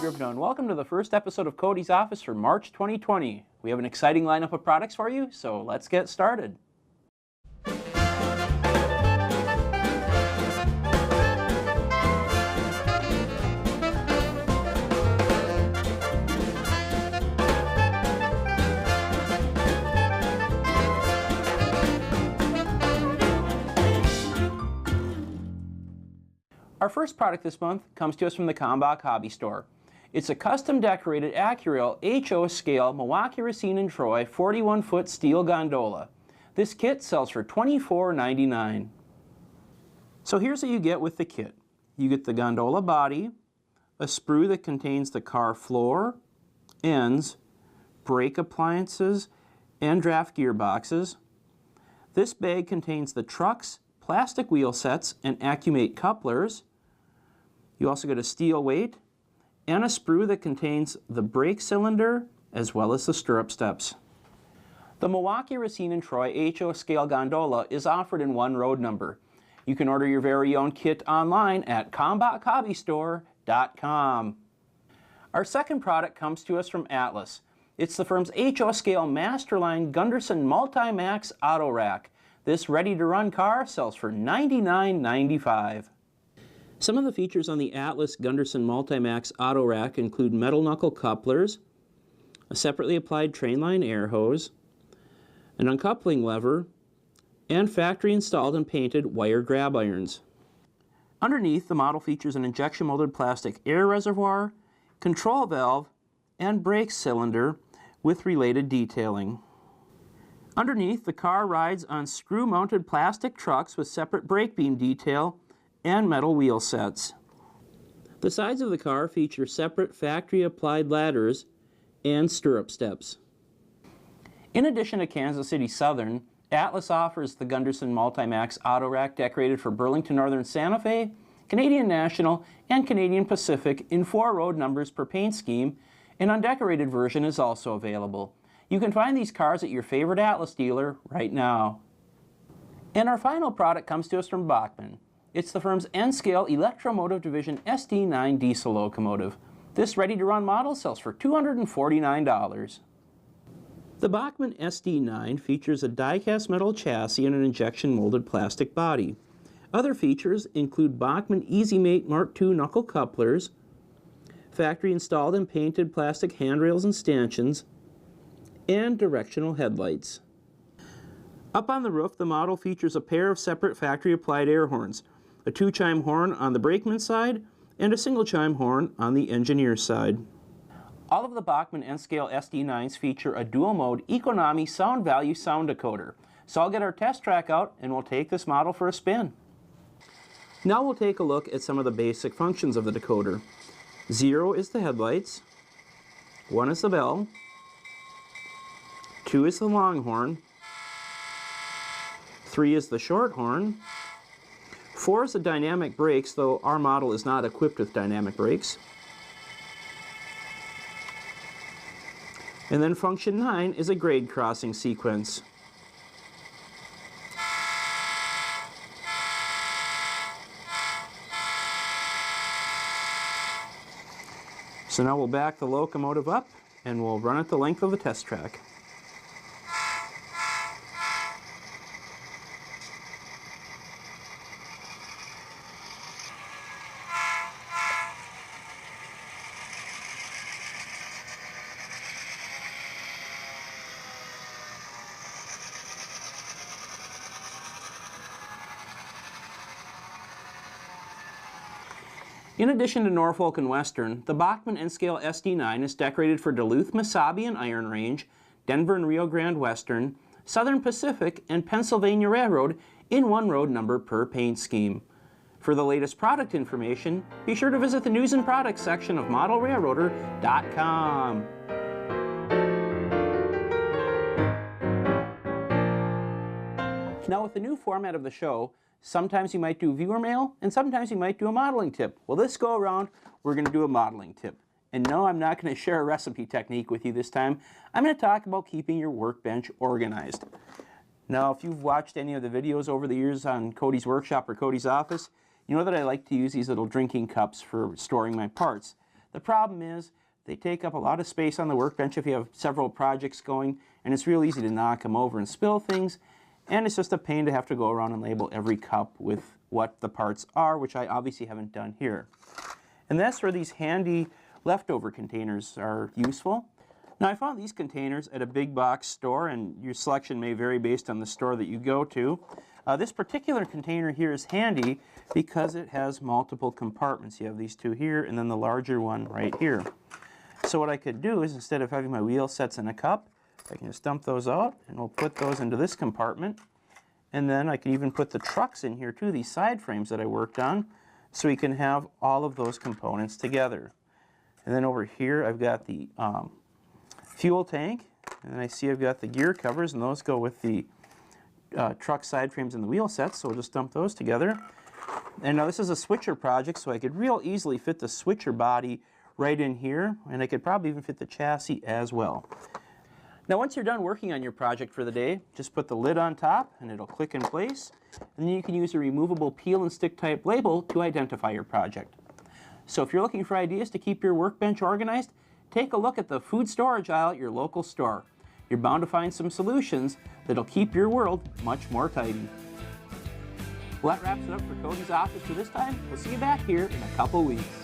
Gribno, and welcome to the first episode of Cody's Office for March 2020. We have an exciting lineup of products for you, so let's get started. Our first product this month comes to us from the Kalmbach hobby store. It's a custom decorated Accurail HO scale Milwaukee, Racine, and Troy 41-foot steel gondola. This kit sells for $24.99. So here's what you get with the kit. You get the gondola body, a sprue that contains the car floor, ends, brake appliances, and draft gearboxes. This bag contains the trucks, plastic wheel sets, and Accumate couplers. You also get a steel weight and a sprue that contains the brake cylinder as well as the stirrup steps. The Milwaukee, Racine, and Troy HO scale gondola is offered in one road number. You can order your very own kit online at KalmbachHobbyStore.com. Our second product comes to us from Atlas. It's the firm's HO scale Masterline Gunderson Multi-Max Auto Rack. This ready-to-run car sells for $99.95. Some of the features on the Atlas Gunderson Multi-Max Auto Rack include metal knuckle couplers, a separately applied trainline air hose, an uncoupling lever, and factory-installed and painted wire grab irons. Underneath, the model features an injection-molded plastic air reservoir, control valve, and brake cylinder with related detailing. Underneath, the car rides on screw-mounted plastic trucks with separate brake beam detail and metal wheel sets. The sides of the car feature separate factory-applied ladders and stirrup steps. In addition to Kansas City Southern, Atlas offers the Gunderson Multi-Max Auto Rack decorated for Burlington Northern Santa Fe, Canadian National, and Canadian Pacific in 4 road numbers per paint scheme. An undecorated version is also available. You can find these cars at your favorite Atlas dealer right now. And our final product comes to us from Bachmann. It's the firm's N-Scale Electromotive Division SD9 diesel locomotive. This ready-to-run model sells for $249. The Bachmann SD9 features a die-cast metal chassis and an injection-molded plastic body. Other features include Bachmann EasyMate Mark II knuckle couplers, factory-installed and painted plastic handrails and stanchions, and directional headlights. Up on the roof, the model features a pair of separate factory-applied air horns, a 2-chime horn on the brakeman side, and a single-chime horn on the engineer's side. All of the Bachmann N-Scale SD9s feature a dual-mode Economy sound value sound decoder. So I'll get our test track out and we'll take this model for a spin. Now we'll take a look at some of the basic functions of the decoder. 0 is the headlights, 1 is the bell, 2 is the long horn, 3 is the short horn, 4 is the dynamic brakes, though our model is not equipped with dynamic brakes. And then function 9 is a grade crossing sequence. So now we'll back the locomotive up and we'll run it the length of the test track. In addition to Norfolk and Western, the Bachmann N-Scale SD9 is decorated for Duluth, Mesabi, and Iron Range, Denver and Rio Grande Western, Southern Pacific, and Pennsylvania Railroad in 1 road number per paint scheme. For the latest product information, be sure to visit the News and Products section of ModelRailroader.com. Now with the new format of the show, sometimes you might do viewer mail, and sometimes you might do a modeling tip. Well, this go around, we're going to do a modeling tip. And no, I'm not going to share a recipe technique with you this time. I'm going to talk about keeping your workbench organized. Now, if you've watched any of the videos over the years on Cody's Workshop or Cody's Office, you know that I like to use these little drinking cups for storing my parts. The problem is they take up a lot of space on the workbench if you have several projects going, and it's real easy to knock them over and spill things, and it's just a pain to have to go around and label every cup with what the parts are, which I obviously haven't done here. And that's where these handy leftover containers are useful. Now, I found these containers at a big box store, and your selection may vary based on the store that you go to. This particular container here is handy because it has multiple compartments. You have these two here and then the larger one right here. So what I could do is, instead of having my wheel sets in a cup, I can just dump those out and we'll put those into this compartment. And then I can even put the trucks in here too, these side frames that I worked on, so we can have all of those components together. And then over here I've got the fuel tank, and then I see I've got the gear covers, and those go with the truck side frames and the wheel sets, so we'll just dump those together. And now this is a switcher project, so I could real easily fit the switcher body right in here, and I could probably even fit the chassis as well. Now once you're done working on your project for the day, just put the lid on top and it'll click in place, and then you can use a removable peel and stick type label to identify your project. So if you're looking for ideas to keep your workbench organized, take a look at the food storage aisle at your local store. You're bound to find some solutions that'll keep your world much more tidy. Well, that wraps it up for Cody's office for this time. We'll see you back here in a couple weeks.